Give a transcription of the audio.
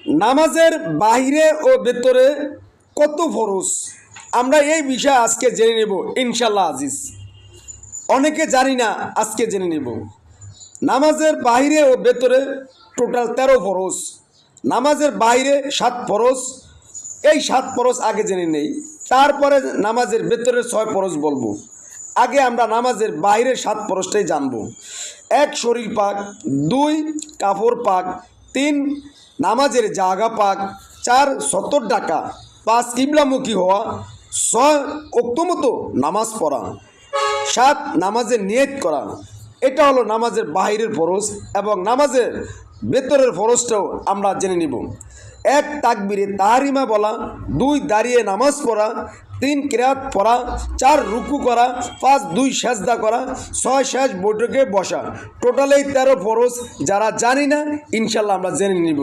নামাজের বাহিরে ও ভেতরে কত ফরজ আমরা এই বিষয়ে আজকে জেনে নেব ইনশাল্লাহ আজিজ। অনেকে জানি না, আজকে জেনে নেব। নামাজের বাহিরে ও ভেতরে টোটাল 13 ফরজ। নামাজের বাইরে 7 ফরজ। এই 7 ফরজ আগে জেনে নেই, তারপরে নামাজের ভেতরে 6 ফরজ বলবো। আগে আমরা নামাজের বাইরের 7 ফরজটাই জানবো। 1 শরীর পাক, 2 কাপড় পাক, 3 নামাজের জায়গা পাক, 4 সতর ডাকা, 5 কিবলামুখী হওয়া, 6 ওক্তমতো নামাজ পড়া, 7 নামাজের নিয়ত করা। এটা হলো নামাজের বাহিরের ফরজ। এবং নামাজের ভেতরের ফরজটাও আমরা জেনে নিব। 1 তাকবীরে তাহরিমা বলা, 2 দাঁড়িয়ে নামাজ পড়া, 3 কিরাত পড়া, 4 রুকু করা, 5 2 সেজদা করা, 6 শেষ বৈঠকে বসা। টোটাল এই 13 ফরজ যারা জানি না, ইনশাল্লাহ আমরা জেনে নিব।